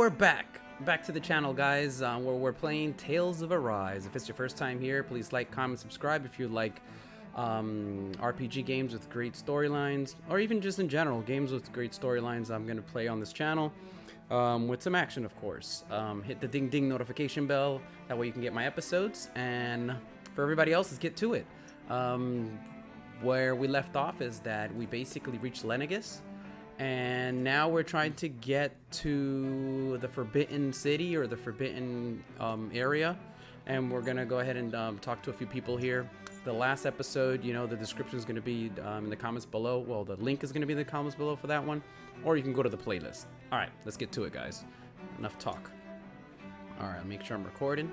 we're back to the channel, guys, where we're playing Tales of Arise. If it's your first time here, please like, comment, subscribe if you like RPG games with great storylines, or even just in general games with great storylines. I'm gonna play on this channel with some action, of course. Hit the ding ding notification bell, that way you can get my episodes. And for everybody else, let's get to it. Where we left off is that we basically reached Lenegus, and now we're trying to get to the Forbidden City, or the Forbidden area, and we're gonna go ahead and talk to a few people here. The last episode, you know, the description is going to be in the comments below. Well, the link is going to be in the comments below for that one, or you can go to the playlist. All right, let's get to it, guys. Enough talk. All right, make sure I'm recording.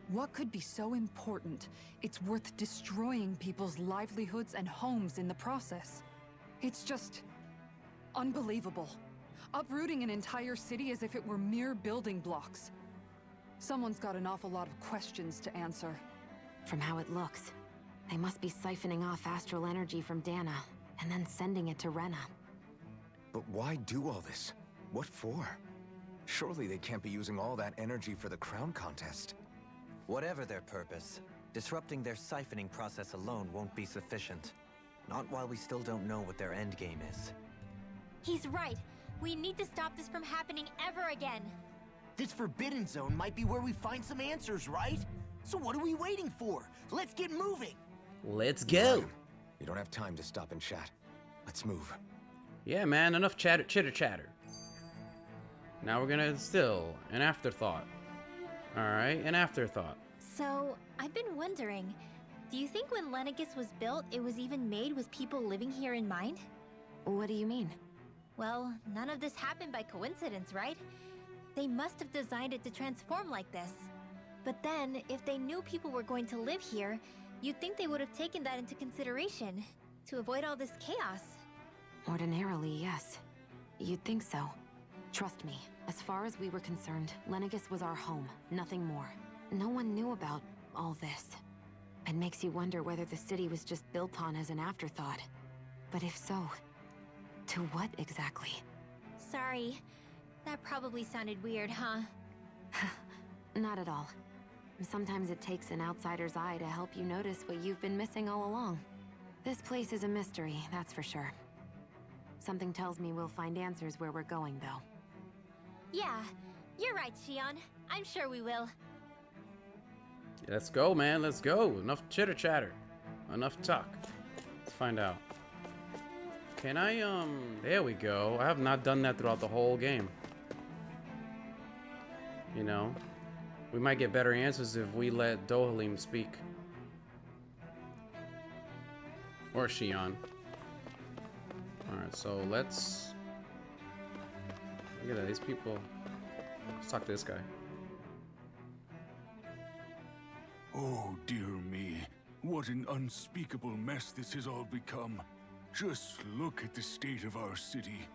What could be so important? It's worth destroying people's livelihoods and homes in the process. It's just unbelievable. Uprooting an entire city as if it were mere building blocks. Someone's got an awful lot of questions to answer. From how it looks, they must be siphoning off astral energy from Dahna, and then sending it to Rena. But why do all this? What for? Surely they can't be using all that energy for the crown contest. Whatever their purpose, disrupting their siphoning process alone won't be sufficient. Not while we still don't know what their endgame is. He's right. We need to stop this from happening ever again. This Forbidden Zone might be where we find some answers, right? So what are we waiting for? Let's get moving! Let's go! You don't have time to stop and chat. Let's move. Yeah, man, enough chitter chatter. Now we're gonna still an afterthought. Alright, an afterthought. So, I've been wondering, do you think when Lenegus was built, it was even made with people living here in mind? What do you mean? Well, none of this happened by coincidence, right? They must have designed it to transform like this. But then, if they knew people were going to live here, you'd think they would have taken that into consideration, to avoid all this chaos. Ordinarily, yes. You'd think so. Trust me, as far as we were concerned, Lenegus was our home, nothing more. No one knew about all this. It makes you wonder whether the city was just built on as an afterthought. But if so, to what exactly? Sorry. That probably sounded weird, huh? Not at all. Sometimes it takes an outsider's eye to help you notice what you've been missing all along. This place is a mystery, that's for sure. Something tells me we'll find answers where we're going, though. Yeah, you're right, Shion. I'm sure we will. Let's go, man. Let's go. Enough chitter chatter. Enough talk. Let's find out. Can I, there we go. I have not done that throughout the whole game. You know, we might get better answers if we let Dohalim speak. Or Shion. Alright, so let's... Look at that, these people... Let's talk to this guy. Oh, dear me. What an unspeakable mess this has all become. Just look at the state of our city.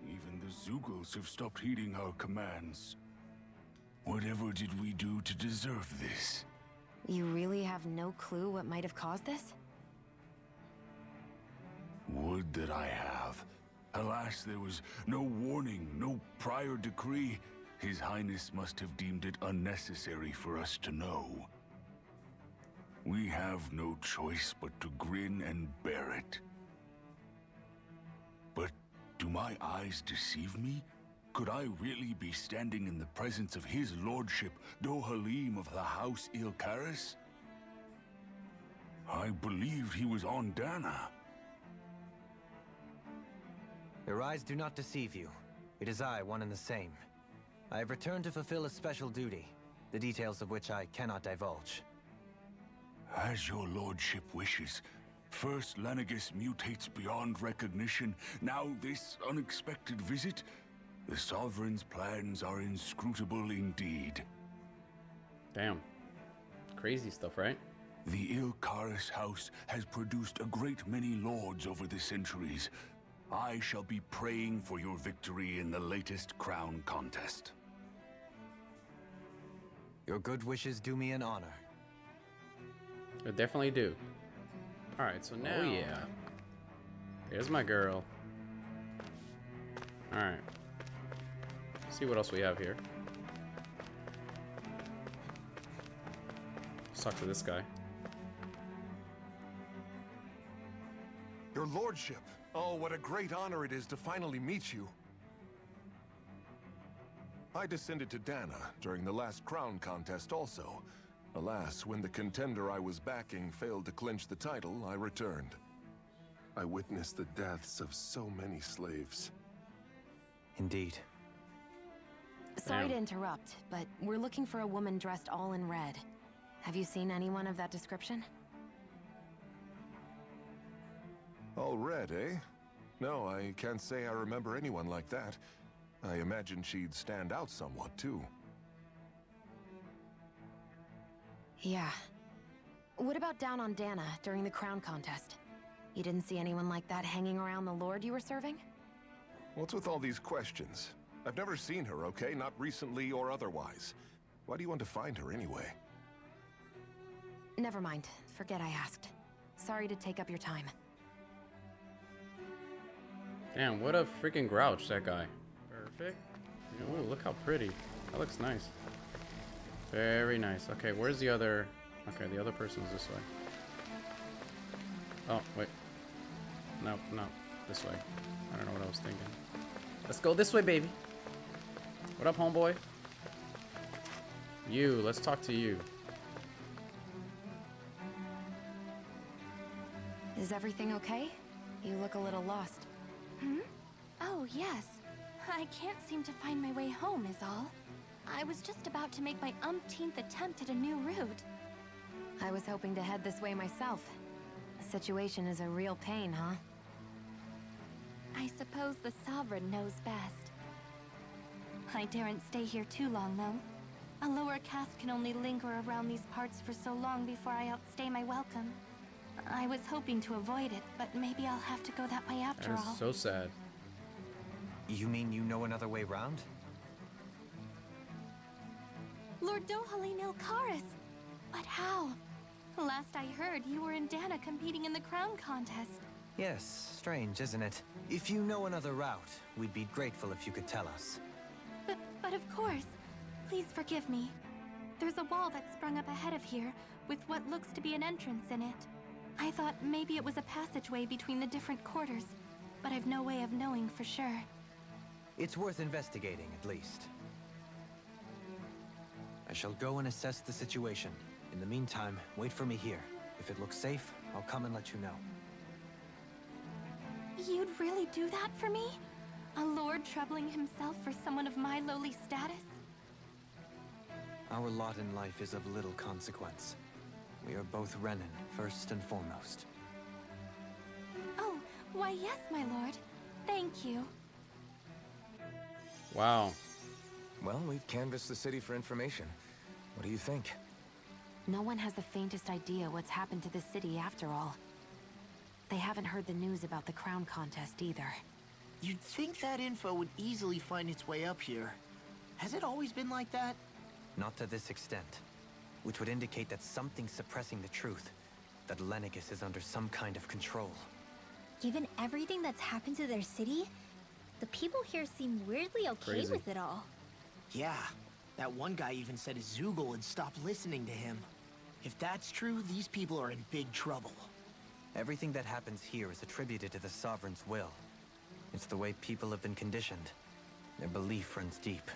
Even the Zeugles have stopped heeding our commands. Whatever did we do to deserve this? You really have no clue what might have caused this? Would that I have. Alas, there was no warning, no prior decree. His Highness must have deemed it unnecessary for us to know. We have no choice but to grin and bear it. But do my eyes deceive me? Could I really be standing in the presence of his lordship, Dohalim of the House Ilkaris? I believed he was on Dahna. Your eyes do not deceive you. It is I, one and the same. I have returned to fulfill a special duty, the details of which I cannot divulge. As your lordship wishes. First Lenegus mutates beyond recognition, now this unexpected visit. The Sovereign's plans are inscrutable indeed. Damn. Crazy stuff, right? The Ilkaris house has produced a great many lords over the centuries. I shall be praying for your victory in the latest crown contest. Your good wishes do me an honor. I definitely do. Alright, so now... Oh, yeah. There's my girl. Alright. see what else we have here. Let's talk to this guy. Your lordship. Oh, what a great honor it is to finally meet you. I descended to Dahna during the last crown contest also. Alas, when the contender I was backing failed to clinch the title, I returned. I witnessed the deaths of so many slaves. Indeed. Sorry to interrupt, but we're looking for a woman dressed all in red. Have you seen anyone of that description? All red, eh? No, I can't say I remember anyone like that. I imagine she'd stand out somewhat, too. Yeah. What about down on Dahna during the crown contest? You didn't see anyone like that hanging around the lord you were serving? What's with all these questions? I've never seen her, okay? Not recently or otherwise. Why do you want to find her anyway? Never mind. Forget I asked. Sorry to take up your time. Damn, what a freaking grouch, that guy. Perfect. Oh, look how pretty. That looks nice. Very nice. Okay, where's the other... Okay, the other person's this way. Oh, wait. No, no. This way. I don't know what I was thinking. Let's go this way, baby. What up, homeboy? You, let's talk to you. Is everything okay? You look a little lost. Hmm? Oh, yes. I can't seem to find my way home is all. I was just about to make my umpteenth attempt at a new route. I was hoping to head this way myself. The situation is a real pain, huh? I suppose the Sovereign knows best. I daren't stay here too long, though. A lower caste can only linger around these parts for so long before I outstay my welcome. I was hoping to avoid it, but maybe I'll have to go that way after all. That is so sad. You mean you know another way round? Lord Dohaline Ilkaris! But how? Last I heard, you were in Dahna competing in the crown contest. Yes, strange, isn't it? If you know another route, we'd be grateful if you could tell us. But of course. Please forgive me. There's a wall that sprung up ahead of here, with what looks to be an entrance in it. I thought maybe it was a passageway between the different quarters, but I've no way of knowing for sure. It's worth investigating, at least. I shall go and assess the situation. In the meantime, wait for me here. If it looks safe, I'll come and let you know. You'd really do that for me? A lord troubling himself for someone of my lowly status? Our lot in life is of little consequence. We are both Renan, first and foremost. Oh, why yes, my lord. Thank you. Wow. Well, we've canvassed the city for information. What do you think? No one has the faintest idea what's happened to the city after all. They haven't heard the news about the crown contest either. You'd think that info would easily find its way up here. Has it always been like that? Not to this extent. Which would indicate that something's suppressing the truth. That Lenegis is under some kind of control. Given everything that's happened to their city, the people here seem weirdly okay Crazy. with it all. Yeah. That one guy even said his Zoogle had stopped listening to him. If that's true, these people are in big trouble. Everything that happens here is attributed to the Sovereign's will. It's the way people have been conditioned. Their belief runs deep.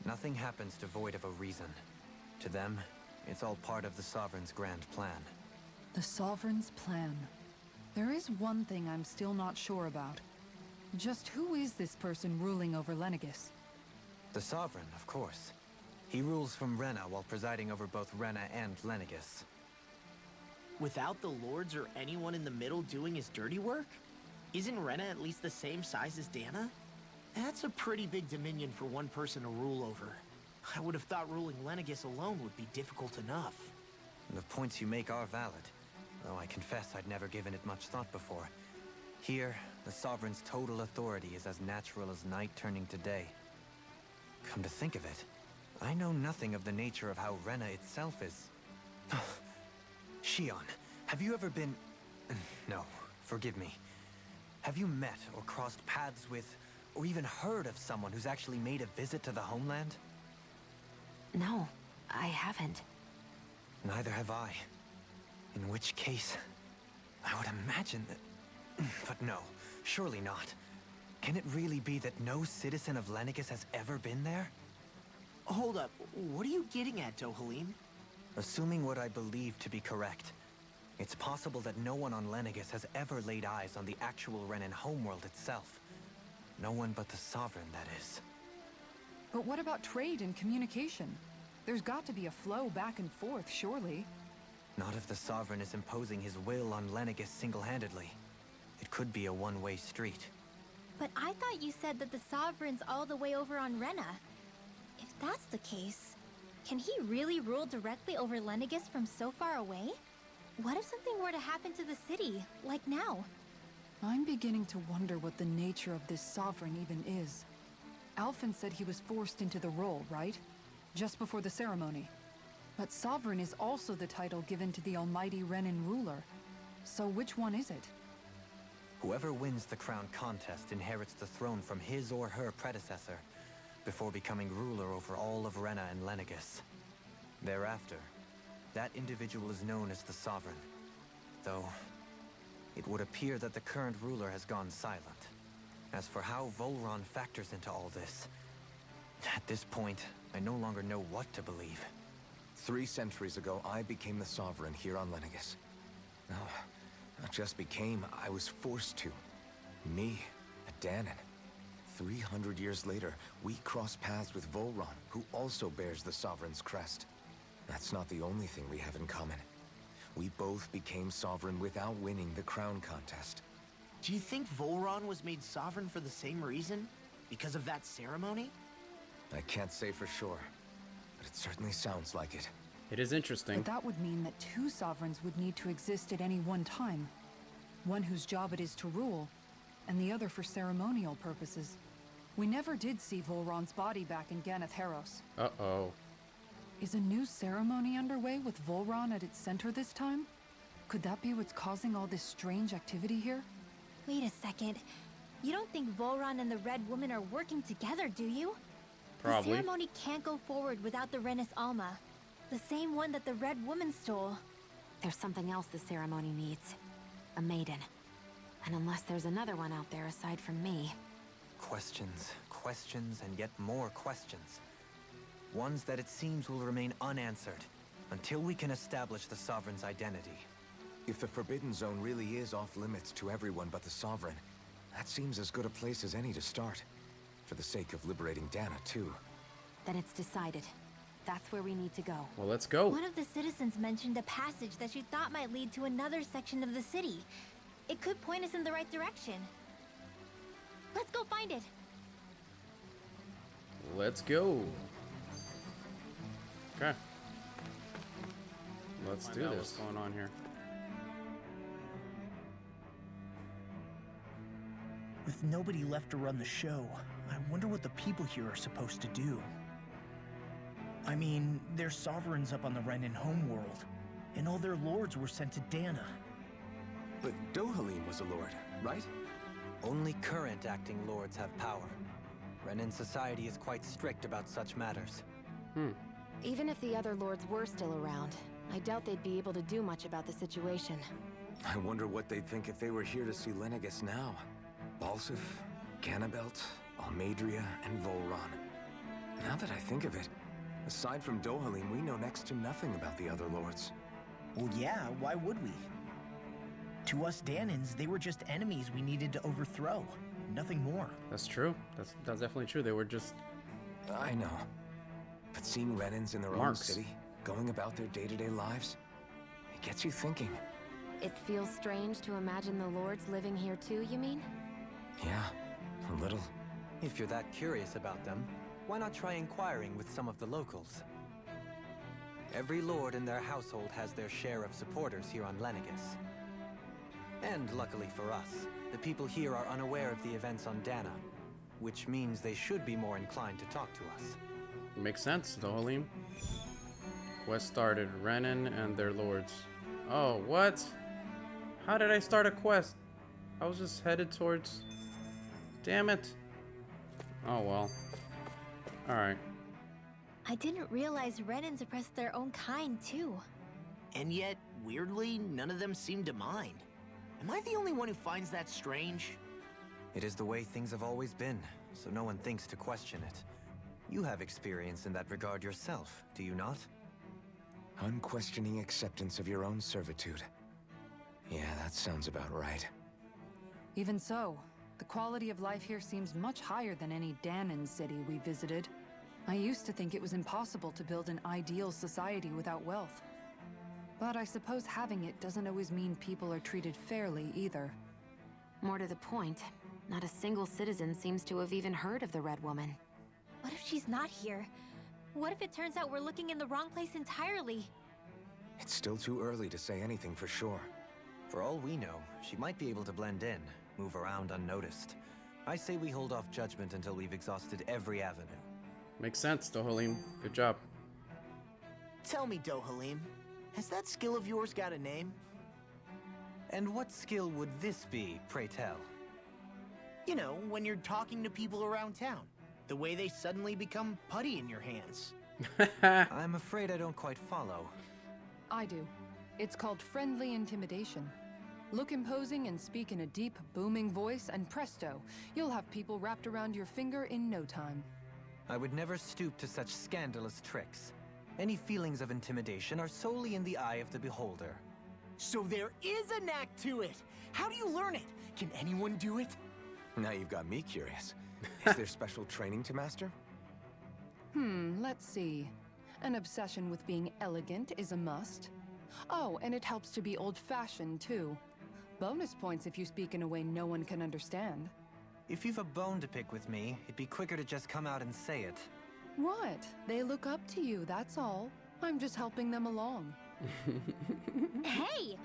Nothing happens devoid of a reason. To them, it's all part of the Sovereign's grand plan. The Sovereign's plan. There is one thing I'm still not sure about. Just who is this person ruling over Lenegis? The Sovereign, of course. He rules from Rena while presiding over both Rena and Lenegis. Without the lords or anyone in the middle doing his dirty work? Isn't Rena at least the same size as Dahna? That's a pretty big dominion for one person to rule over. I would have thought ruling Lenegis alone would be difficult enough. The points you make are valid, though I confess I'd never given it much thought before. Here, the Sovereign's total authority is as natural as night turning to day. Come to think of it, I know nothing of the nature of how Rena itself is. Shion, have you ever been... No, forgive me. Have you met or crossed paths with, or even heard of someone who's actually made a visit to the homeland? No, I haven't. Neither have I. In which case, I would imagine that... But no, surely not. Can it really be that no citizen of Lenegis has ever been there? Hold up, what are you getting at, Dohalim? Assuming what I believe to be correct, it's possible that no one on Lenegis has ever laid eyes on the actual Renan homeworld itself. No one but the Sovereign, that is. But what about trade and communication? There's got to be a flow back and forth, surely. Not if the Sovereign is imposing his will on Lenegis single-handedly. It could be a one-way street. But I thought you said that the Sovereign's all the way over on Rena. If that's the case, can he really rule directly over Lenegis from so far away? What if something were to happen to the city, like now? I'm beginning to wonder what the nature of this Sovereign even is. Aphen said he was forced into the role, right? Just before the ceremony. But Sovereign is also the title given to the almighty Renan ruler. So which one is it? Whoever wins the crown contest inherits the throne from his or her predecessor, before becoming ruler over all of Rena and Lenegis. Thereafter, that individual is known as the Sovereign. Though, it would appear that the current ruler has gone silent. As for how Volron factors into all this, at this point, I no longer know what to believe. 3 centuries ago, I became the Sovereign here on Lenegis. No, not just became, I was forced to. Me, a Dahnan. 300 years later, we cross paths with Volron, who also bears the Sovereign's crest. That's not the only thing we have in common. We both became Sovereign without winning the crown contest. Do you think Volron was made sovereign for the same reason? Because of that ceremony? I can't say for sure, but it certainly sounds like it. It is interesting. But that would mean that 2 sovereigns would need to exist at any one time. One whose job it is to rule, and the other for ceremonial purposes. We never did see Volron's body back in Ganath Haros. Uh-oh. Is a new ceremony underway with Volron at its center this time? Could that be what's causing all this strange activity here? Wait a second. You don't think Volron and the Red Woman are working together, do you? Probably. The ceremony can't go forward without the Renis Alma. The same one that the Red Woman stole. There's something else the ceremony needs. A maiden. And unless there's another one out there aside from me... Questions, questions, and yet more questions. Ones that it seems will remain unanswered, until we can establish the Sovereign's identity. If the Forbidden Zone really is off-limits to everyone but the Sovereign, that seems as good a place as any to start. For the sake of liberating Dahna, too. Then it's decided. That's where we need to go. Well, let's go. One of the citizens mentioned a passage that she thought might lead to another section of the city. It could point us in the right direction. Let's go find it. Let's go. Okay. Let's do this. What's going on here? With nobody left to run the show, I wonder what the people here are supposed to do. I mean, there's sovereigns up on the Renan homeworld, and all their lords were sent to Dahna. But Dohalim was a lord, right? Only current acting lords have power. Renan society is quite strict about such matters. Even if the other lords were still around, I doubt they'd be able to do much about the situation. I wonder what they'd think if they were here to see Lenegis now. Balsif, Ganabelt, Almadria, and Volron. Now that I think of it, aside from Dohalim, we know next to nothing about the other lords. Well, yeah, why would we? To us Dahnans, they were just enemies we needed to overthrow. Nothing more. That's true. That's definitely true. They were just... I know. But seeing Renans in their Marks. own city, going about their day-to-day lives, it gets you thinking. It feels strange to imagine the lords living here too, you mean? Yeah, a little. If you're that curious about them, why not try inquiring with some of the locals? Every lord in their household has their share of supporters here on Lenegis. And luckily for us, the people here are unaware of the events on Dahna, which means they should be more inclined to talk to us. Makes sense, Dohalim. Quest started. Renan and their lords. Oh, what? How did I start a quest? I was just headed towards... Damn it. Oh well. Alright. I didn't realize Renans oppressed their own kind, too. And yet, weirdly, none of them seem to mind. Am I the only one who finds that strange? It is the way things have always been, so no one thinks to question it. You have experience in that regard yourself, do you not? Unquestioning acceptance of your own servitude. Yeah, that sounds about right. Even so, the quality of life here seems much higher than any Dahnan city we visited. I used to think it was impossible to build an ideal society without wealth. But I suppose having it doesn't always mean people are treated fairly either. More to the point, not a single citizen seems to have even heard of the Red Woman. What if she's not here? What if it turns out we're looking in the wrong place entirely? It's still too early to say anything for sure. For all we know, she might be able to blend in, move around unnoticed. I say we hold off judgment until we've exhausted every avenue. Makes sense, Dohalim. Good job. Tell me, Dohalim, has that skill of yours got a name? And what skill would this be, pray tell? You know, when you're talking to people around town. The way they suddenly become putty in your hands. I'm afraid I don't quite follow. I do. It's called friendly intimidation. Look imposing and speak in a deep, booming voice, and presto, you'll have people wrapped around your finger in no time. I would never stoop to such scandalous tricks. Any feelings of intimidation are solely in the eye of the beholder. So there is a knack to it! How do you learn it? Can anyone do it? Now you've got me curious. Is there special training to master? Let's see. An obsession with being elegant is a must. Oh, and it helps to be old-fashioned, too. Bonus points if you speak in a way no one can understand. If you've a bone to pick with me, it'd be quicker to just come out and say it. What? They look up to you, that's all. I'm just helping them along. Hey!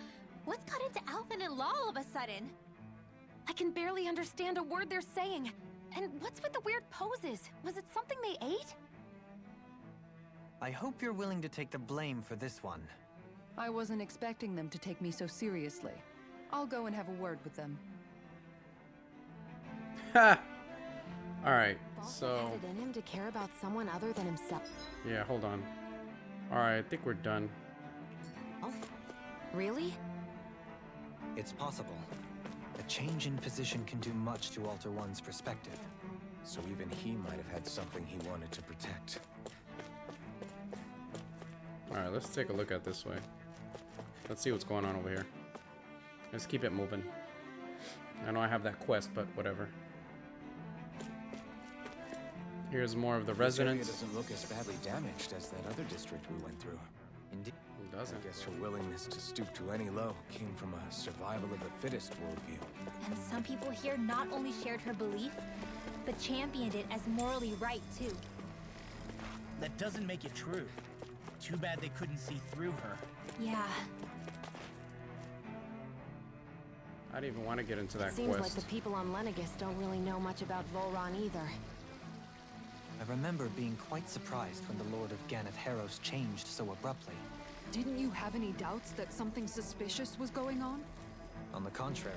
What's got into Aphen and Law all of a sudden? I can barely understand a word they're saying. And what's with the weird poses? Was it something they ate? I hope you're willing to take the blame for this one. I wasn't expecting them to take me so seriously. I'll go and have a word with them. Ha! Alright, Balsa so... had it in him to care about someone other than himself. Yeah, hold on. Alright, I think we're done. Oh, really? It's possible. A change in position can do much to alter one's perspective. So even he might have had something he wanted to protect. Alright, let's take a look at this way. Let's see what's going on over here. Let's keep it moving. I know I have that quest, but whatever. Here's more of the residents. This area doesn't look as badly damaged as that other district we went through. Indeed. It doesn't. I guess her willingness to stoop to any low came from a survival of the fittest worldview. And some people here not only shared her belief, but championed it as morally right, too. That doesn't make it true. Too bad they couldn't see through her. Yeah. I didn't even want to get into that Seems like quest. the people on Lenegis don't really know much about Volron either. I remember being quite surprised when the Lord of Ganath Harros changed so abruptly. Didn't you have any doubts that something suspicious was going on? On the contrary.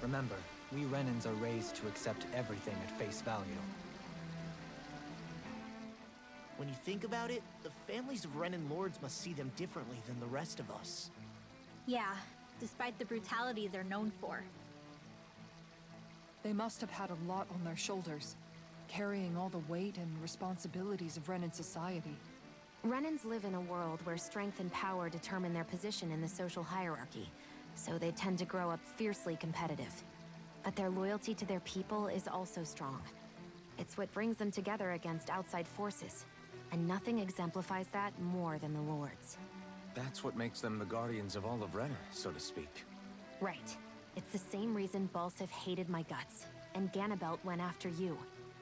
Remember, we Renans are raised to accept everything at face value. When you think about it, the families of Renan lords must see them differently than the rest of us. Yeah, despite the brutality they're known for. They must have had a lot on their shoulders, carrying all the weight and responsibilities of Renan society. Renans live in a world where strength and power determine their position in the social hierarchy, so they tend to grow up fiercely competitive. But their loyalty to their people is also strong. It's what brings them together against outside forces, and nothing exemplifies that more than the Lords. That's what makes them the guardians of all of Rena, so to speak. Right. It's the same reason Balsif hated my guts, and Ganabelt went after you.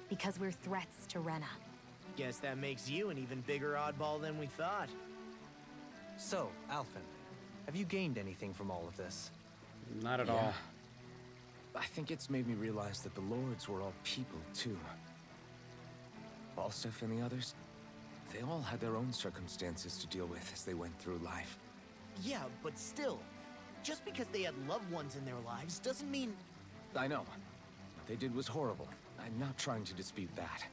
Because we're threats to Rena. Guess that makes you an even bigger oddball than we thought. So, Aphen, have you gained anything from all of this? Not at all. I think it's made me realize that the Lords were all people, too. Balsif and the others, they all had their own circumstances to deal with as they went through life. Yeah, but still, just because they had loved ones in their lives doesn't mean... I know. What they did was horrible, I'm not trying to dispute that.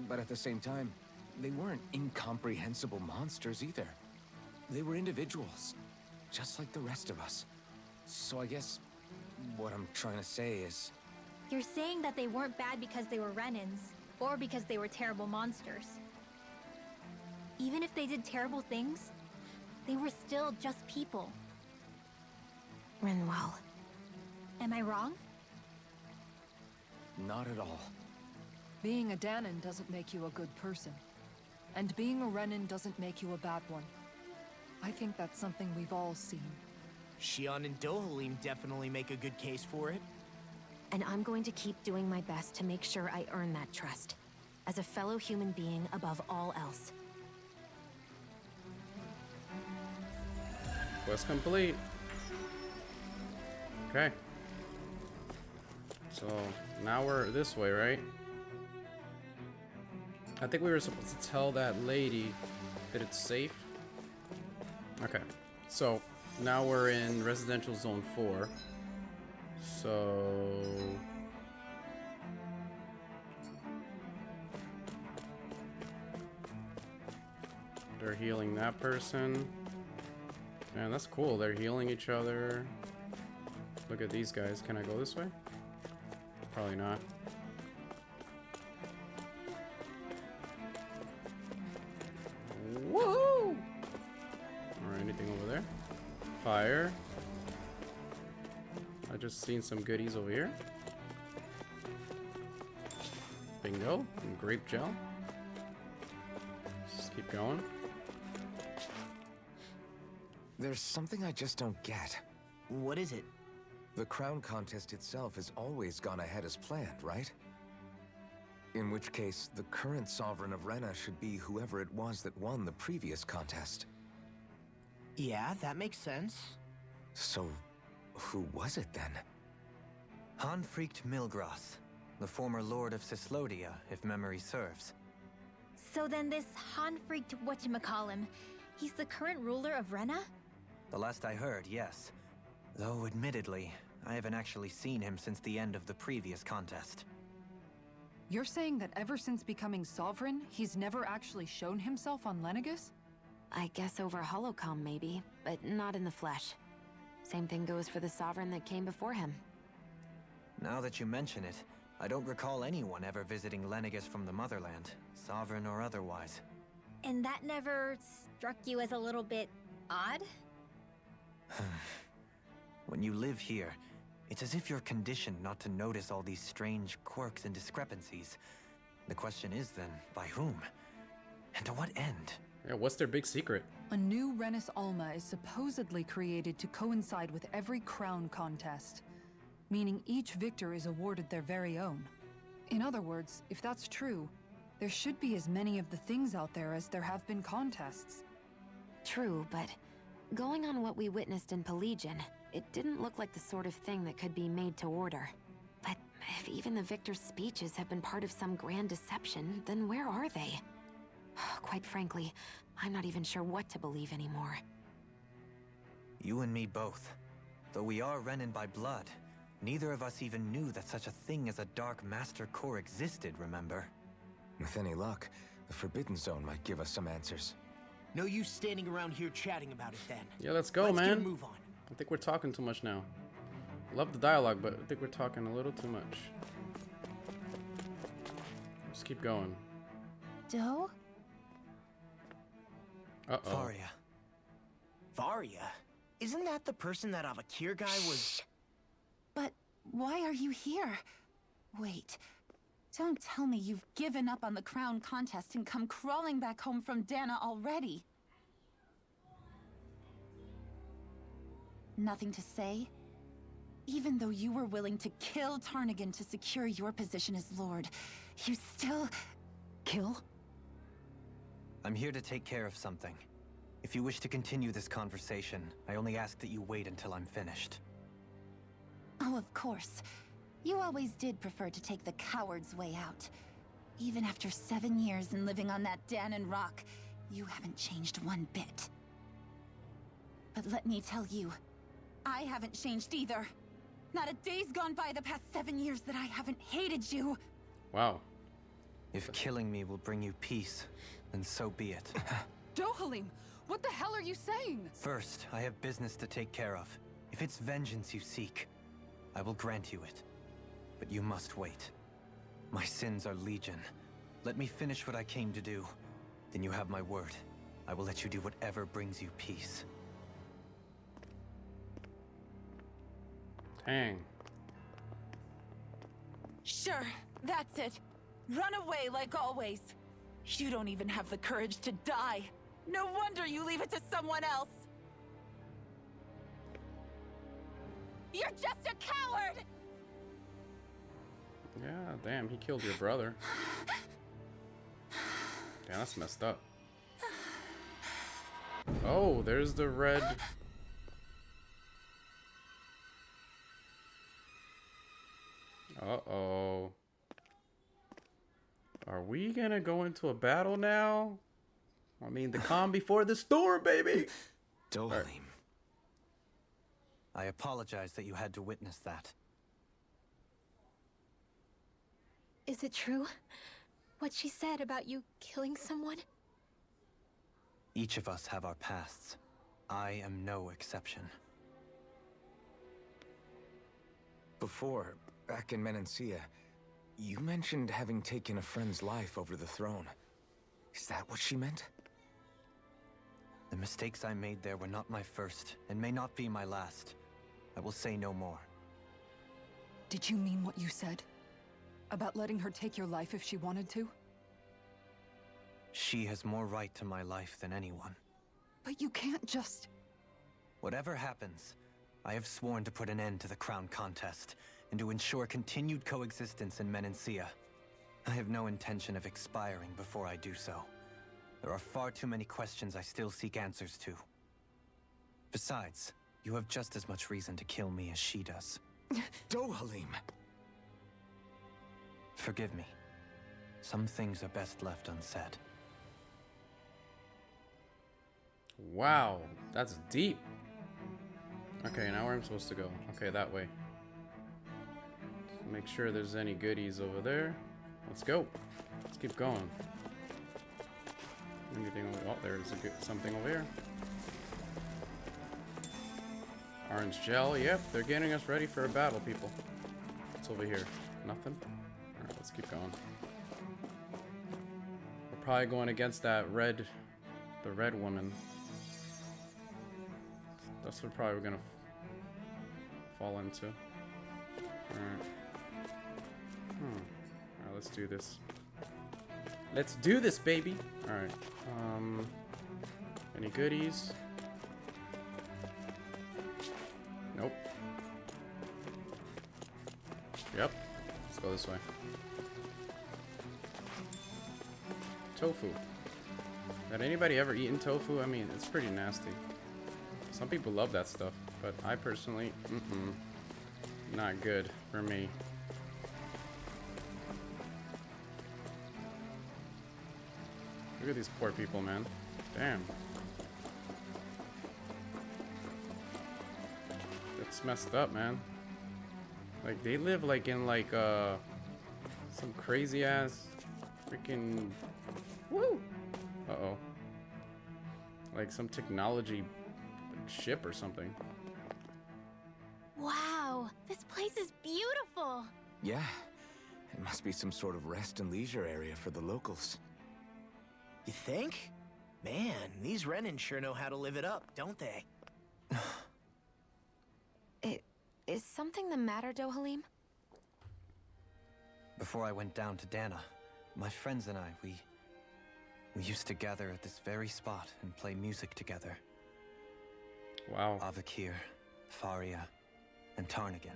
But at the same time, they weren't incomprehensible monsters either. They were individuals, just like the rest of us. So I guess what I'm trying to say is... You're saying that they weren't bad because they were Renans, or because they were terrible monsters. Even if they did terrible things, they were still just people. Rinwell. Am I wrong? Not at all. Being a Dahnan doesn't make you a good person. And being a Renan doesn't make you a bad one. I think that's something we've all seen. Xion and Dohalim definitely make a good case for it. And I'm going to keep doing my best to make sure I earn that trust. As a fellow human being above all else. Quest complete. Okay. So now we're this way, right? I think we were supposed to tell that lady that it's safe. Okay. So now we're in residential zone 4. So they're healing that person. Man, that's cool. They're healing each other. Look at these guys. Can I go this way? Probably not. Woohoo! Alright, anything over there? Fire. I just seen some goodies over here. Bingo. And grape gel. Just keep going. There's something I just don't get. What is it? The crown contest itself has always gone ahead as planned, right? In which case, the current sovereign of Rena should be whoever it was that won the previous contest. Yeah, that makes sense. So, who was it then? Hanfricht Milgras, the former lord of Cislodia, if memory serves. So then this Hanfricht whatchamacallem, he's the current ruler of Rena? The last I heard, yes. Though, admittedly, I haven't actually seen him since the end of the previous contest. You're saying that ever since becoming sovereign, he's never actually shown himself on Lenegus? I guess over holocom maybe, but not in the flesh. Same thing goes for the sovereign that came before him. Now that you mention it, I don't recall anyone ever visiting Lenegus from the motherland, sovereign or otherwise. And that never struck you as a little bit odd? When you live here, it's as if you're conditioned not to notice all these strange quirks and discrepancies. The question is then, by whom? And to what end? Yeah, what's their big secret? A new Renis Alma is supposedly created to coincide with every crown contest, meaning each victor is awarded their very own. In other words, if that's true, there should be as many of the things out there as there have been contests. True, but going on what we witnessed in Pillaging, it didn't look like the sort of thing that could be made to order. But if even the victor's speeches have been part of some grand deception, then where are they? Quite frankly, I'm not even sure what to believe anymore. You and me both. Though we are Renan by blood, neither of us even knew that such a thing as a Dark Master Core existed, remember? With any luck, the Forbidden Zone might give us some answers. No use standing around here chatting about it then. Yeah, let's go, Let's man. get a move on. I think we're talking too much now. Love the dialogue, but I think we're talking a little too much. Let's keep going. Doe? Uh-oh. Faria. Varia? Isn't that the person that Avakir guy was... But why are you here? Wait, don't tell me you've given up on the crown contest and come crawling back home from Dahna already. Nothing to say? Even though you were willing to kill Tarnigan to secure your position as Lord, you still... Kill? I'm here to take care of something. If you wish to continue this conversation, I only ask that you wait until I'm finished. Oh, of course. You always did prefer to take the coward's way out. Even after 7 years and living on that Dahnan rock, you haven't changed one bit. But let me tell you, I haven't changed either. Not a day's gone by the past 7 years that I haven't hated you. Wow. If killing me will bring you peace, then so be it. Dohalim, what the hell are you saying? First, I have business to take care of. If it's vengeance you seek, I will grant you it. But you must wait. My sins are legion. Let me finish what I came to do. Then you have my word. I will let you do whatever brings you peace. Dang. Sure, that's it. Run away like always. You don't even have the courage to die. No wonder you leave it to someone else. You're just a coward! Yeah, damn, he killed your brother. Damn, that's messed up. Oh, there's the red. Uh-oh. Are we gonna go into a battle now? I mean, the calm before the storm, baby! Dohalim. I apologize that you had to witness that. Is it true? What she said about you killing someone? Each of us have our pasts. I am no exception. Before, back in Menancia, you mentioned having taken a friend's life over the throne. Is that what she meant? The mistakes I made there were not my first, and may not be my last. I will say no more. Did you mean what you said? About letting her take your life if she wanted to? She has more right to my life than anyone. But you can't just... Whatever happens, I have sworn to put an end to the crown contest, and to ensure continued coexistence in Menancia. I have no intention of expiring before I do so. There are far too many questions I still seek answers to. Besides, you have just as much reason to kill me as she does. Dohalim! Forgive me. Some things are best left unsaid. Wow, that's deep. Okay, now where I'm supposed to go. Okay, that way. Make sure there's any goodies over there. Let's go. Let's keep going. Anything over? Oh, there's something over here. Orange gel. Yep, they're getting us ready for a battle, people. What's over here? Nothing? Alright, let's keep going. We're probably going against the red woman. That's what probably we're gonna fall into. Alright. Alright, let's do this. Let's do this, baby! Alright. Any goodies? Nope. Yep. Let's go this way. Tofu. Had anybody ever eaten tofu? I mean, it's pretty nasty. Some people love that stuff, but I personally, not good for me. Look at these poor people, man. Damn. That's messed up, man. Like, they live like in like some crazy ass freaking woo. Uh-oh. Like some technology ship or something. Wow, this place is beautiful. Yeah. It must be some sort of rest and leisure area for the locals. You think? Man, these Renan sure know how to live it up, don't they? Is something the matter, Dohalim? Before I went down to Dahna, my friends and I, we used to gather at this very spot and play music together. Wow. Avakir, Faria, and Tarnigan.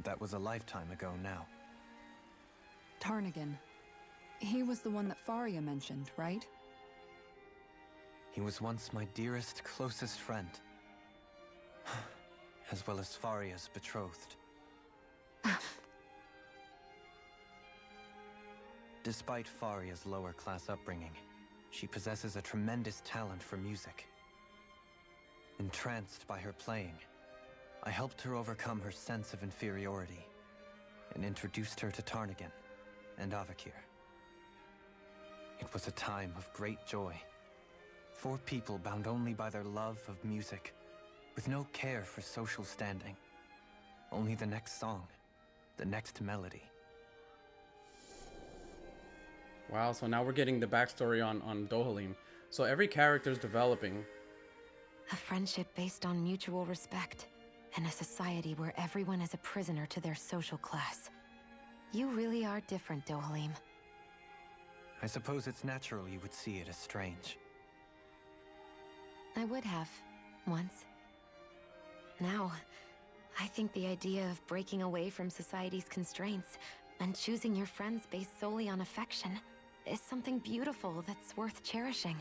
That was a lifetime ago now. Tarnigan. He was the one that Faria mentioned, right? He was once my dearest, closest friend. As well as Faria's betrothed. Despite Faria's lower class upbringing, she possesses a tremendous talent for music. Entranced by her playing, I helped her overcome her sense of inferiority, and introduced her to Tarnagin and Avakir. It was a time of great joy. 4 people bound only by their love of music, with no care for social standing. Only the next song, the next melody. Wow, so now we're getting the backstory on Dohalim. So every character is developing. A friendship based on mutual respect, and a society where everyone is a prisoner to their social class. You really are different, Dohalim. I suppose it's natural you would see it as strange. I would have, once. Now, I think the idea of breaking away from society's constraints and choosing your friends based solely on affection is something beautiful that's worth cherishing.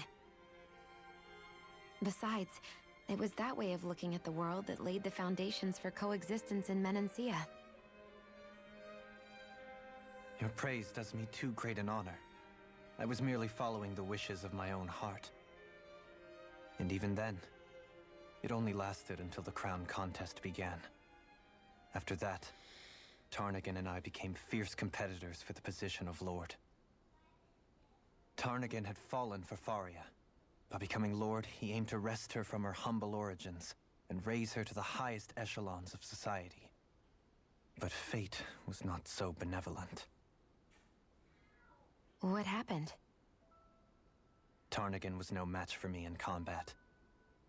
Besides, it was that way of looking at the world that laid the foundations for coexistence in Menancia. Your praise does me too great an honor. I was merely following the wishes of my own heart. And even then, it only lasted until the crown contest began. After that, Tarnagin and I became fierce competitors for the position of Lord. Tarnagin had fallen for Faria. By becoming Lord, he aimed to wrest her from her humble origins and raise her to the highest echelons of society. But fate was not so benevolent. What happened? Tarnagin was no match for me in combat.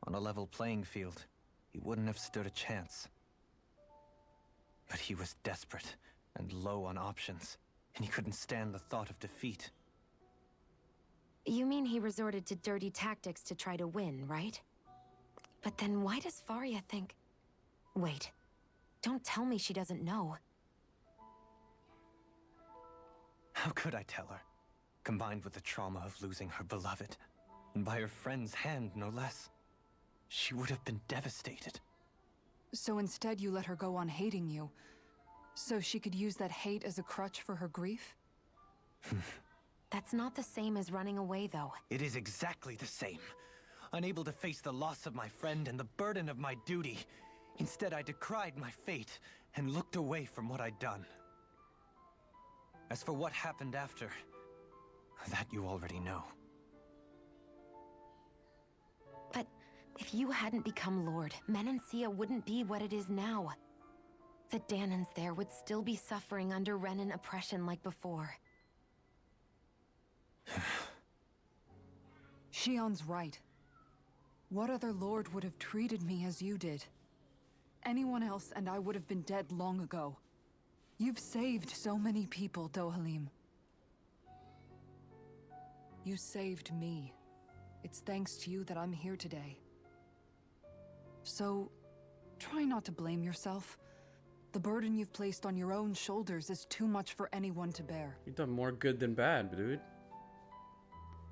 On a level playing field, he wouldn't have stood a chance. But he was desperate and low on options, and he couldn't stand the thought of defeat. You mean he resorted to dirty tactics to try to win, right? But then why does Faria think... Wait, don't tell me she doesn't know. How could I tell her? Combined with the trauma of losing her beloved, and by her friend's hand, no less. She would have been devastated. So instead you let her go on hating you, so she could use that hate as a crutch for her grief? That's not the same as running away, though. It is exactly the same. Unable to face the loss of my friend and the burden of my duty. Instead, I decried my fate and looked away from what I'd done. As for what happened after, that you already know. But if you hadn't become Lord, Menancia wouldn't be what it is now. The Dahnans there would still be suffering under Renan oppression like before. Shion's right. What other lord would have treated me as you did? Anyone else and I would have been dead long ago. You've saved so many people, Dohalim. You saved me. It's thanks to you that I'm here today. So, try not to blame yourself. The burden you've placed on your own shoulders is too much for anyone to bear. You've done more good than bad, dude.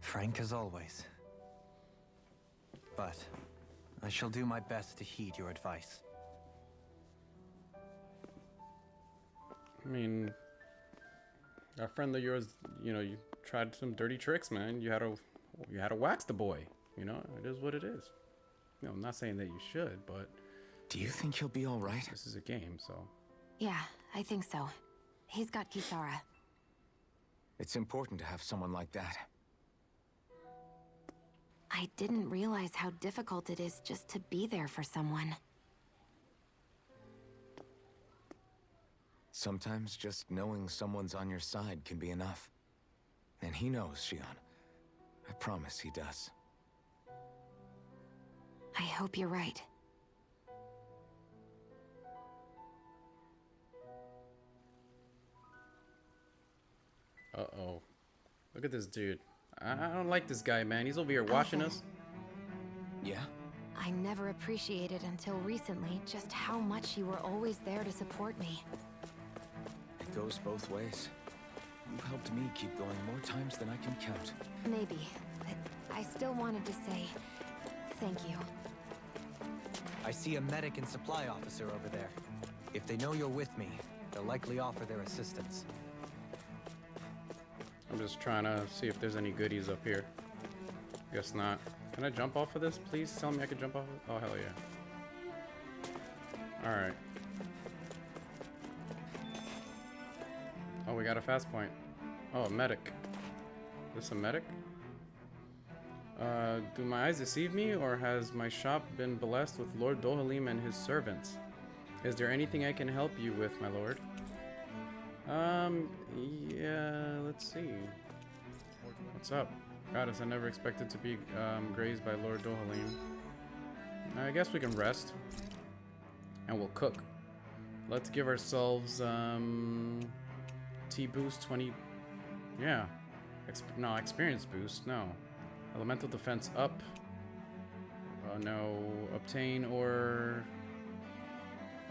Frank as always. But I shall do my best to heed your advice. I mean, a friend of yours, you know, you tried some dirty tricks, man. You had to wax the boy. You know, it is what it is. You know, I'm not saying that you should, but Do you think he'll be all right? this is a game, so. Yeah, I think so. He's got Kisara. It's important to have someone like that. I didn't realize how difficult it is just to be there for someone. Sometimes just knowing someone's on your side can be enough. And he knows, Shion. I promise he does. I hope you're right. Uh-oh. Look at this dude. I don't like this guy, man. He's over here watching us. Yeah? I never appreciated until recently just how much you were always there to support me. It goes both ways. You've helped me keep going more times than I can count. Maybe, but I still wanted to say thank you. I see a medic and supply officer over there. If they know you're with me, they'll likely offer their assistance. I'm just trying to see if there's any goodies up here. Guess not. Can I jump off of this? Please tell me I can jump off of it. Oh, hell yeah. Alright. we got a fast point. Oh, a medic. This a medic? Do my eyes deceive me, or has my shop been blessed with Lord Dohalim and his servants? Is there anything I can help you with, my lord? Yeah, let's see. What's up? Goddess, I never expected to be grazed by Lord Dohalim. I guess we can rest. And we'll cook. Let's give ourselves T boost 20. Yeah. No, experience boost. No. Elemental defense up. No. Obtain or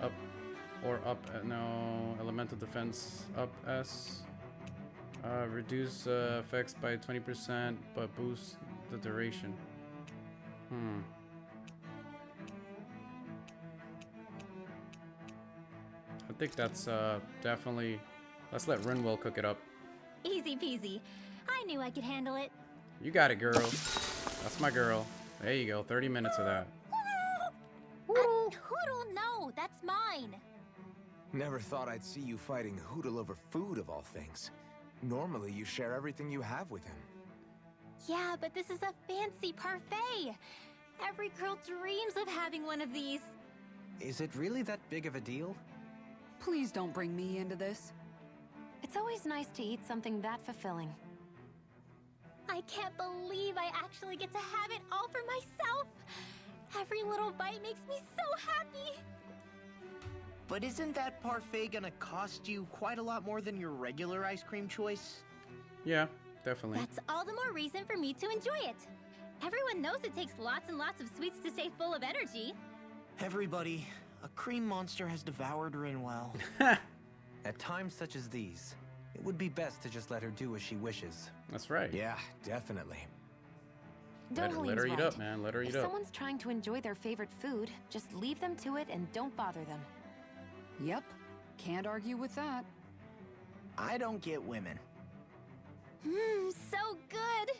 up. No. Elemental defense up S. Reduce effects by 20%, but boost the duration. I think that's definitely. Let's let Rinwell cook it up. Easy peasy. I knew I could handle it. You got it, girl. That's my girl. There you go. 30 minutes of that. Hoodle, no, that's mine. Never thought I'd see you fighting Hoodle over food, of all things. Normally, you share everything you have with him. Yeah, but this is a fancy parfait. Every girl dreams of having one of these. Is it really that big of a deal? Please don't bring me into this. It's always nice to eat something that fulfilling. I can't believe I actually get to have it all for myself. Every little bite makes me so happy. But isn't that parfait gonna cost you quite a lot more than your regular ice cream choice? Yeah, definitely. That's all the more reason for me to enjoy it. Everyone knows it takes lots and lots of sweets to stay full of energy. Everybody, a cream monster has devoured Rinwell. At times such as these, it would be best to just let her do as she wishes. That's right. Yeah, definitely. Let her eat up, man. Let her eat up. If someone's trying to enjoy their favorite food, just leave them to it and don't bother them. Yep. Can't argue with that. I don't get women. So good.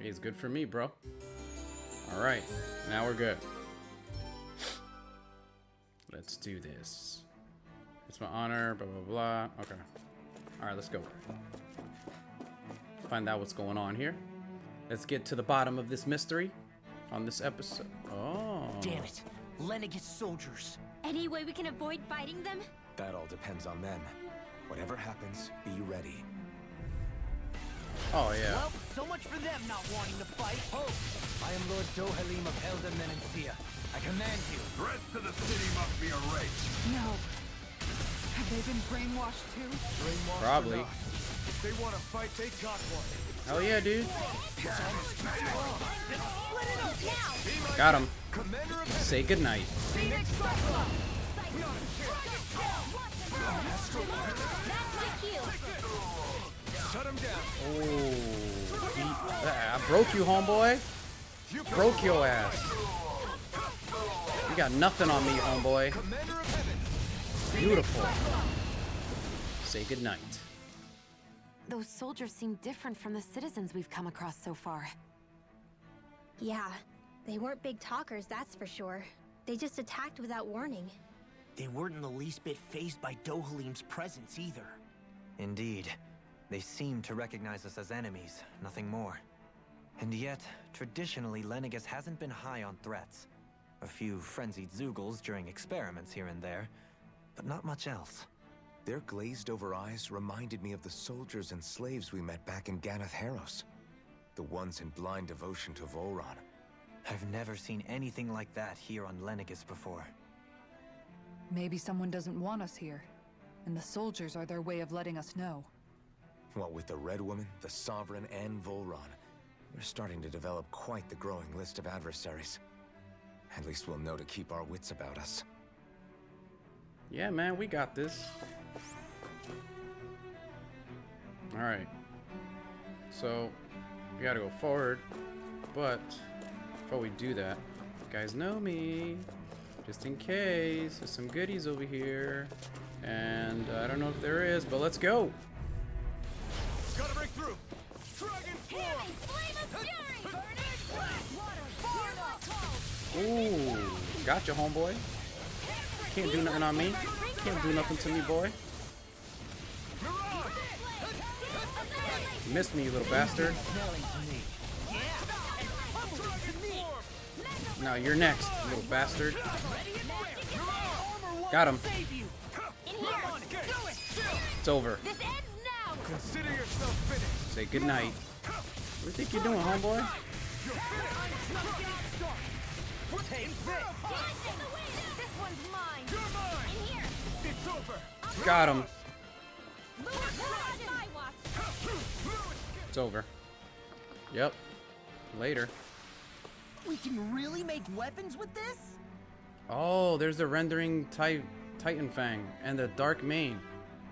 He's good for me, bro. All right, now we're good. Let's do this. It's my honor, blah, blah, blah. Okay. All right, let's go. Find out what's going on here. Let's get to the bottom of this mystery on this episode. Oh. Damn it. Lenegis soldiers. Any way we can avoid fighting them? That all depends on them. Whatever happens, be ready. Oh, yeah. Well, so much for them not wanting to fight. Ho! I am Lord Dohalim of Elden Menencia. I command you. The rest of the city must be erased. No. Have they been brainwashed too? Brainwashed Probably. or not. If they want to fight, they got one. Hell yeah, dude. Split it up now. Got him. Commander of Say goodnight. Phoenix Cyclops. That's my cue. Shut him down. Oh. I broke you, homeboy. Broke your ass. You got nothing on me, homeboy. Commander of Heaven. Beautiful. Say goodnight. Those soldiers seem different from the citizens we've come across so far. Yeah, they weren't big talkers, that's for sure. They just attacked without warning. They weren't in the least bit fazed by Dohalim's presence either. Indeed. They seem to recognize us as enemies, nothing more. And yet, traditionally, Lenegis hasn't been high on threats. A few frenzied Zoogles during experiments here and there, but not much else. Their glazed-over eyes reminded me of the soldiers and slaves we met back in Ganath Harros. The ones in blind devotion to Volron. I've never seen anything like that here on Lenegis before. Maybe someone doesn't want us here, and the soldiers are their way of letting us know. What with the Red Woman, the Sovereign, and Volron, we're starting to develop quite the growing list of adversaries. At least we'll know to keep our wits about us. Yeah, man, we got this. Alright. So, we gotta go forward. But, before we do that, you guys know me. Just in case, there's some goodies over here. And I don't know if there is, but let's go. Gotta break through. Dragon Ooh, gotcha, homeboy. Can't do nothing on me. Can't do nothing to me, boy. Missed me, you little bastard. No, you're next, you little bastard. Got him. It's over. Consider yourself finished. Say goodnight. What do you think you're doing, homeboy? Got him. It's over. Yep. Later. We can really make weapons with this? Oh, there's the rendering Titan Fang and the Dark Mane.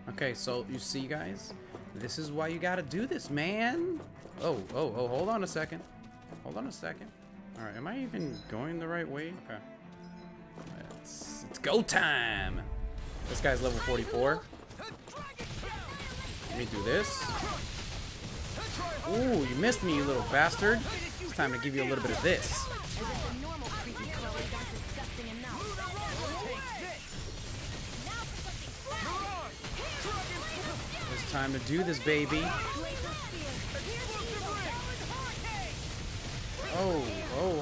Okay, so you see, guys, this is why you gotta do this, man. Oh, hold on a second. Hold on a second. All right, am I even going the right way? Okay. It's go time. This guy's level 44. Let me do this. Ooh, you missed me, you little bastard. It's time to give you a little bit of this. It's time to do this, baby. Oh,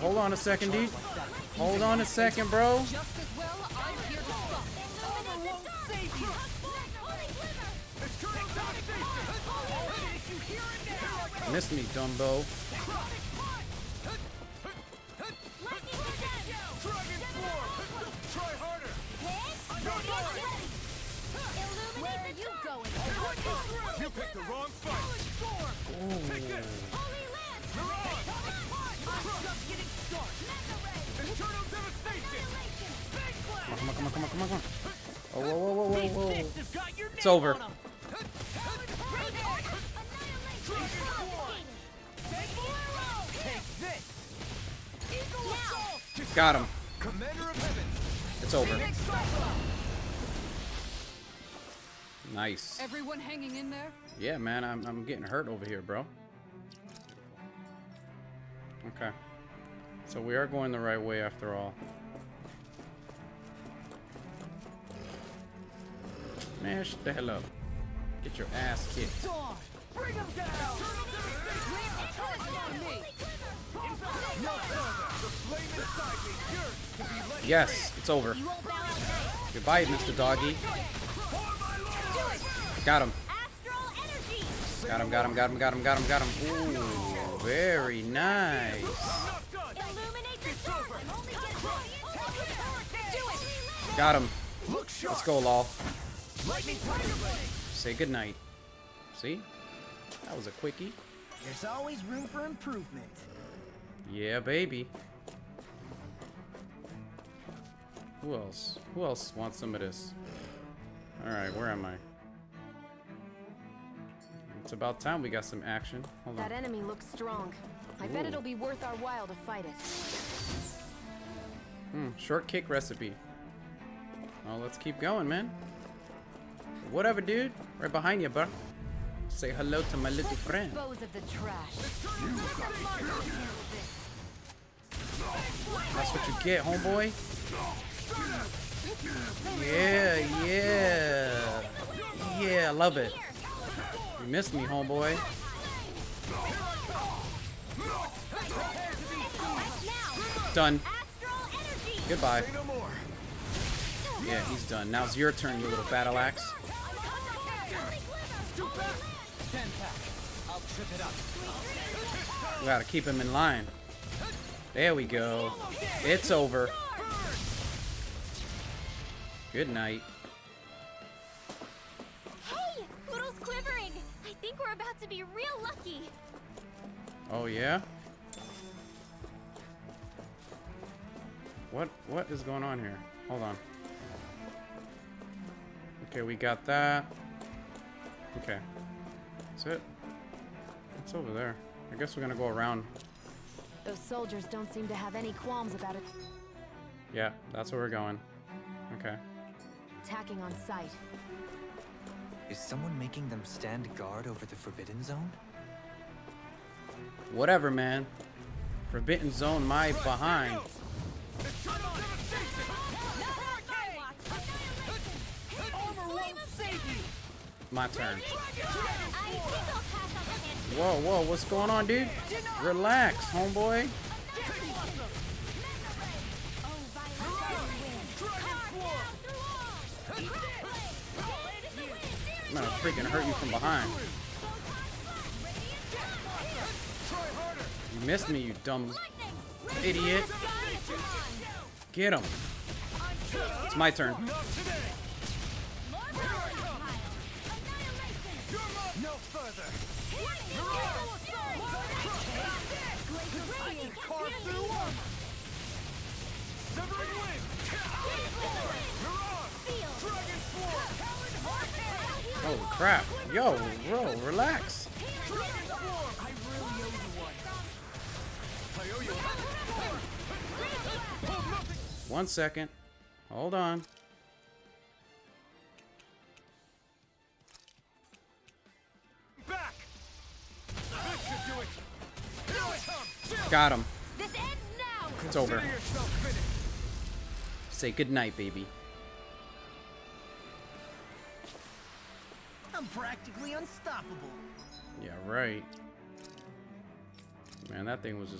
hold on a second, dude. Hold on a second, bro. Missed me, Dumbo. You picked the wrong fight. Come on. Oh, whoa. It's over. Got him. It's over. Nice. Everyone hanging in there? Yeah, man, I'm getting hurt over here, bro. Okay. So we are going the right way after all. Man, shut the hell up. Get your ass kicked. Bring him down! Yes, it's over. Goodbye, Mr. Doggy. Got him. Got him. Ooh, very nice. Got him. Let's go, lol. Say goodnight. See? That was a quickie. There's always room for improvement. Yeah, baby. Who else? Who else wants some of this? Alright, where am I? It's about time we got some action. Hold on. That enemy looks strong. I bet it'll be worth our while to fight it. Short kick recipe. Well, let's keep going, man. Whatever, dude. Right behind you, bro. Say hello to my little friend. Dispose of the trash. That's what you get, homeboy. Yeah, I love it. You missed me, homeboy. Done. Goodbye. Yeah, he's done. Now it's your turn, you little battle axe. We gotta keep him in line. There we go. It's over. Good night. Hey, Poodle's quivering. I think we're about to be real lucky. Oh yeah? What is going on here? Hold on. Okay, we got that. Okay. That's it. What's over there? I guess we're gonna go around. Those soldiers don't seem to have any qualms about it. Yeah, that's where we're going. Okay. Attacking on sight. Is someone making them stand guard over the Forbidden Zone? Whatever, man. Forbidden Zone my behind. My turn. Whoa, whoa, what's going on, dude? Relax, homeboy. I'm gonna freaking hurt you from behind. You missed me, you dumb idiot. Get him. It's my turn. No further. Oh crap. Yo, bro, relax. One second. Hold on. Back. Got him. This ends now. It's over. Say goodnight, baby. I'm practically unstoppable. Yeah, right. Man, that thing was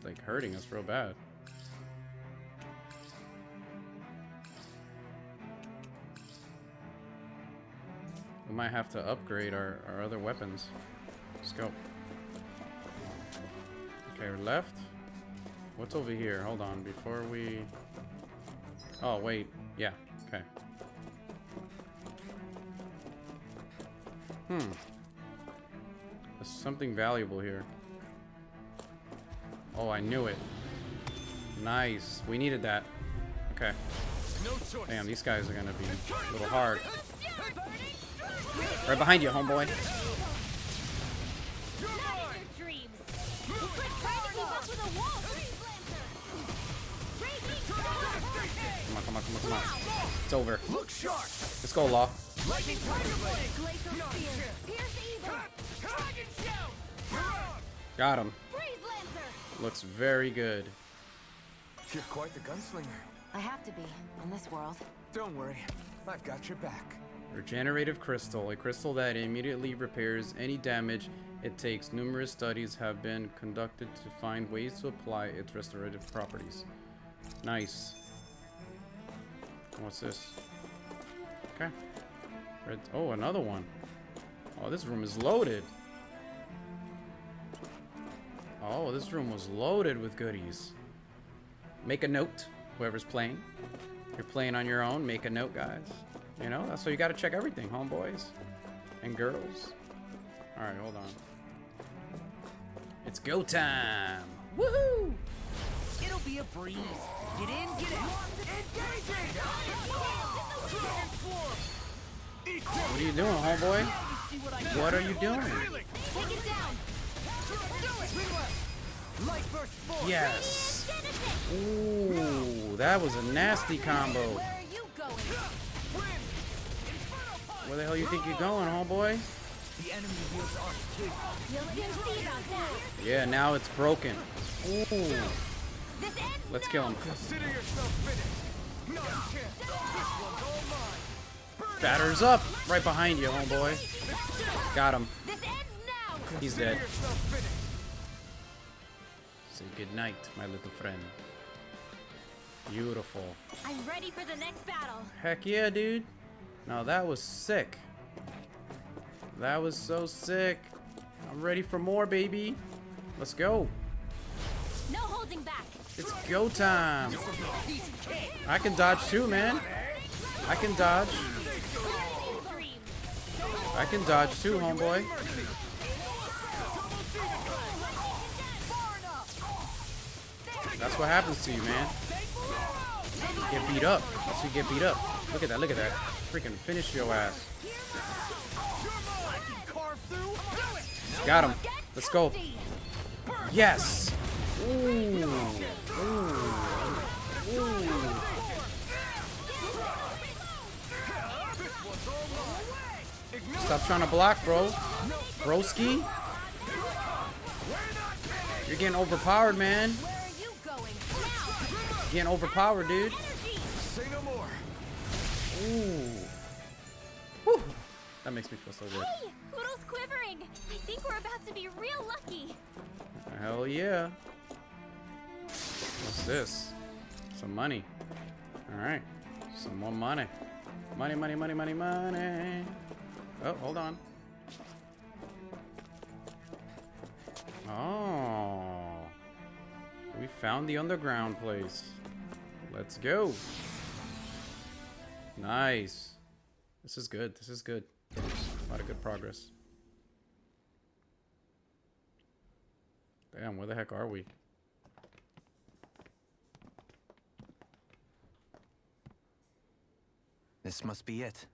like hurting us real bad. We might have to upgrade our other weapons. Let's go. Okay, we're left. What's over here? Hold on, before we... Oh, wait. Yeah, okay. There's something valuable here. Oh, I knew it. Nice. We needed that. Okay. Damn, these guys are gonna be a little hard. Right behind you, homeboy. Come on, come on, come on, come on. It's over. Let's go, Law. Got him. Looks very good. You're quite the gunslinger. I have to be, in this world. Don't worry, I've got your back. Regenerative crystal, a crystal that immediately repairs any damage it takes. Numerous studies have been conducted to find ways to apply its restorative properties. Nice. What's this? Okay. Red. Oh, another one. Oh, this room is loaded. Oh, this room was loaded with goodies. Make a note, whoever's playing. If you're playing on your own, make a note, guys. You know, that's why you gotta check everything, homeboys and girls. Alright, hold on. It's go time! Woohoo! It'll be a breeze. Get in, get out. What are you doing, homeboy? What are you doing? Take it down. Yes! Ooh, that was a nasty combo. Where are you going? Where the hell you think you're going, homeboy? The enemy wields arc too. You'll see about that. Yeah, now it's broken. Ooh. This ends Let's kill him. Consider yourself finished. No chance. This one's all mine. Batters up! Right behind you, homeboy. Got him. This ends now. He's dead. Say goodnight, my little friend. Beautiful. I'm ready for the next battle. Heck yeah, dude. No, that was sick. That was so sick. I'm ready for more, baby. Let's go. No holding back. It's go time. I can dodge too, man. I can dodge. I can dodge too, homeboy. That's what happens to you, man. You get beat up. That's you get beat up. Look at that, look at that. Freaking finish your ass. Got him. Let's go. Yes. Ooh. Ooh. Ooh. Stop trying to block, bro. Broski. You're getting overpowered, man. Getting overpowered, dude. Ooh. Whew. That makes me feel so good. Hey! Poodle's quivering! I think we're about to be real lucky! Hell yeah. What's this? Some money. Alright. Some more money. Money, money, money, money, money. Oh, hold on. Oh. We found the underground place. Let's go. Nice. This is good. This is good. A lot of good progress. Damn, where the heck are we? This must be it.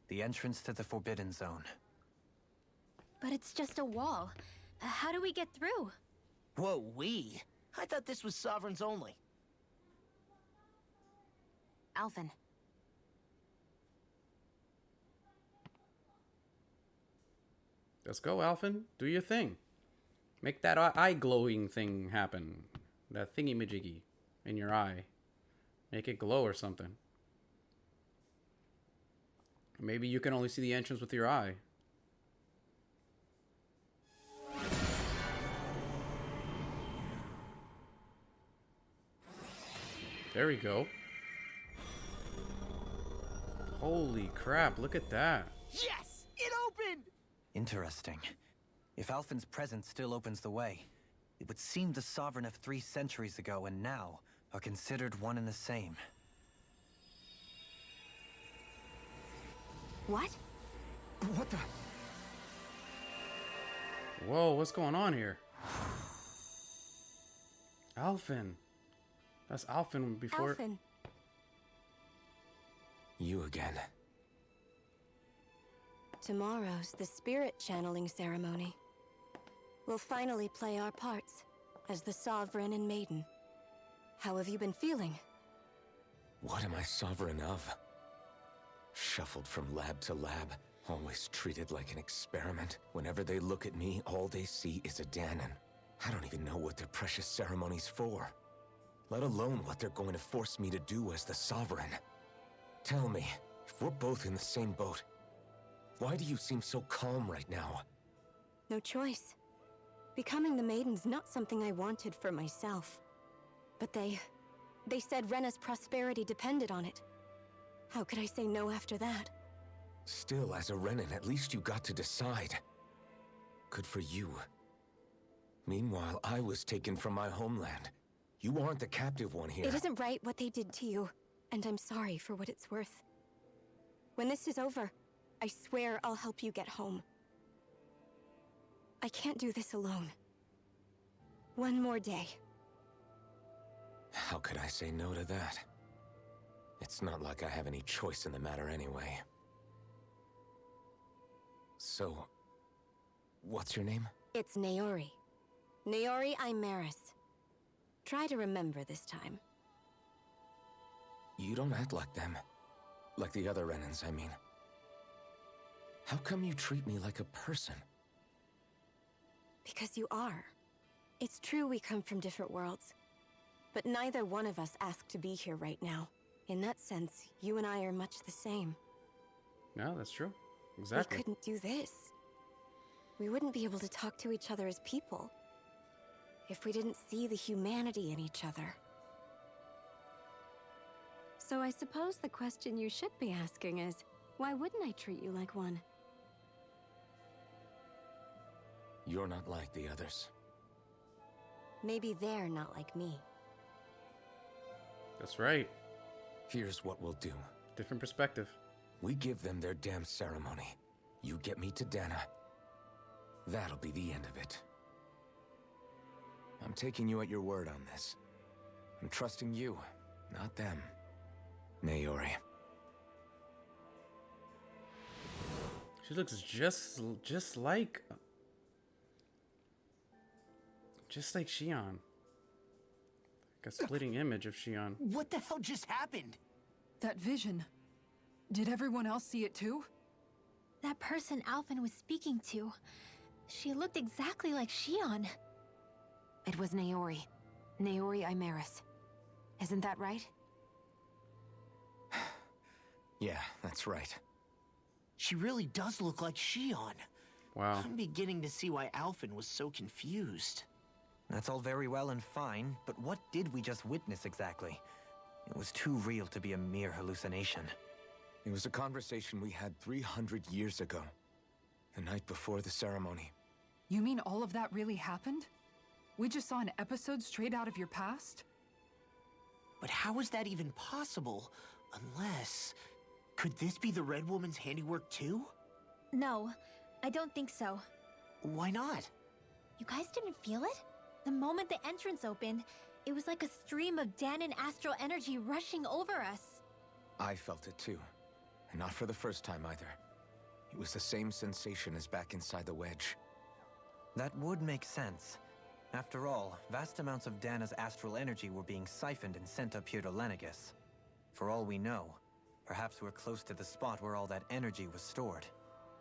The entrance to the Forbidden Zone. But it's just a wall. How do we get through? Whoa, we? I thought this was Sovereigns only. Aphen. Let's go, Aphen. Do your thing. Make that eye glowing thing happen. That thingy-majiggy in your eye. Make it glow or something. Maybe you can only see the entrance with your eye. There we go. Holy crap, look at that. Yes! It opened! Interesting. If Alphen's presence still opens the way, it would seem the Sovereign of 3 centuries ago and now are considered one and the same. What? What the? Whoa, what's going on here? Aphen. That's Aphen before. Aphen. You again. Tomorrow's the spirit channeling ceremony. We'll finally play our parts as the Sovereign and Maiden. How have you been feeling? What am I sovereign of? Shuffled from lab to lab, always treated like an experiment. Whenever they look at me, all they see is a Dahnan. I don't even know what their precious ceremony's for, let alone what they're going to force me to do as the Sovereign. Tell me, if we're both in the same boat, why do you seem so calm right now? No choice. Becoming the Maiden's not something I wanted for myself. But they said Rena's prosperity depended on it. How could I say no after that? Still, as a Renan, at least you got to decide. Good for you. Meanwhile, I was taken from my homeland. You aren't the captive one here. It isn't right what they did to you, and I'm sorry for what it's worth. When this is over, I swear I'll help you get home. I can't do this alone. One more day. How could I say no to that? It's not like I have any choice in the matter anyway. So, what's your name? It's Naori. Naori Imaris. Try to remember this time. You don't act like them. Like the other Renans, I mean. How come you treat me like a person? Because you are. It's true we come from different worlds. But neither one of us asked to be here right now. In that sense, you and I are much the same. No, that's true. Exactly. We couldn't do this. We wouldn't be able to talk to each other as people if we didn't see the humanity in each other. So I suppose the question you should be asking is, why wouldn't I treat you like one? You're not like the others. Maybe they're not like me. That's right. Here's what we'll do. Different perspective. We give them their damn ceremony. You get me to Dahna. That'll be the end of it. I'm taking you at your word on this. I'm trusting you, not them. Naori. She looks just like Xion. Like a splitting image of Xion. What the hell just happened? That vision. Did everyone else see it too? That person Aphen was speaking to, she looked exactly like Xion. It was Naori. Naori Imaris. Isn't that right? Yeah, that's right. She really does look like Shion. Wow. I'm beginning to see why Aphen was so confused. That's all very well and fine, but what did we just witness exactly? It was too real to be a mere hallucination. It was a conversation we had 300 years ago. The night before the ceremony. You mean all of that really happened? We just saw an episode straight out of your past? But how is that even possible? Unless... Could this be the Red Woman's handiwork too? No, I don't think so. Why not? You guys didn't feel it? The moment the entrance opened, it was like a stream of Dahnan astral energy rushing over us. I felt it too. And not for the first time either. It was the same sensation as back inside the wedge. That would make sense. After all, vast amounts of Dahna's astral energy were being siphoned and sent up here to Lenegus. For all we know, perhaps we're close to the spot where all that energy was stored.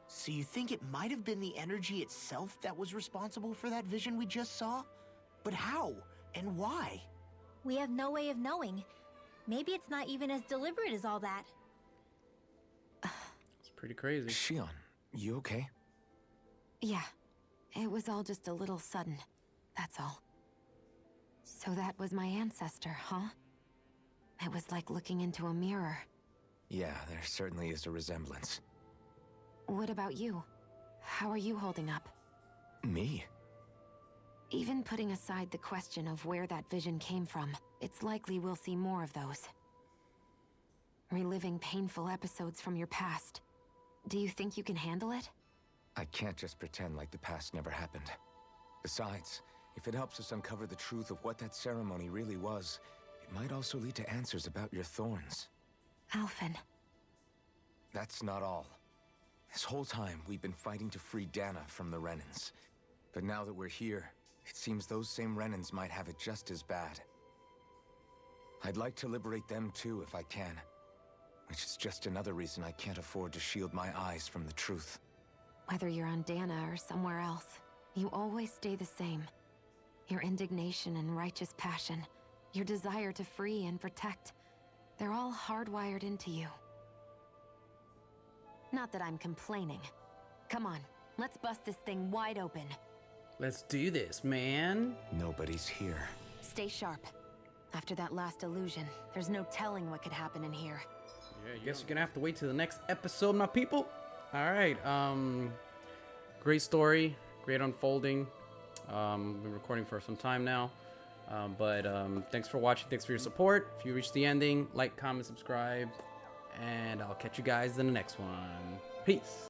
So you think it might have been the energy itself that was responsible for that vision we just saw? But how? And why? We have no way of knowing. Maybe it's not even as deliberate as all that. It's pretty crazy. Shion, you okay? Yeah, it was all just a little sudden. That's all. So that was my ancestor, huh? It was like looking into a mirror. Yeah, there certainly is a resemblance. What about you? How are you holding up? Me? Even putting aside the question of where that vision came from, it's likely we'll see more of those. Reliving painful episodes from your past. Do you think you can handle it? I can't just pretend like the past never happened. Besides, if it helps us uncover the truth of what that ceremony really was, it might also lead to answers about your thorns. Aphen. That's not all. This whole time, we've been fighting to free Dahna from the Renans. But now that we're here, it seems those same Renans might have it just as bad. I'd like to liberate them too if I can. Which is just another reason I can't afford to shield my eyes from the truth. Whether you're on Dahna or somewhere else, you always stay the same. Your indignation and righteous passion, your desire to free and protect, they're all hardwired into you. Not that I'm complaining. Come on, let's bust this thing wide open. Let's do this, man. Nobody's here. Stay sharp. After that last illusion, there's no telling what could happen in here. Yeah, I guess you're gonna have to wait till the next episode, my people. All right. Great story, great unfolding. Been recording for some time now. But thanks for watching. Thanks for your support. If you reached the ending, like, comment, subscribe, and I'll catch you guys in the next one. Peace.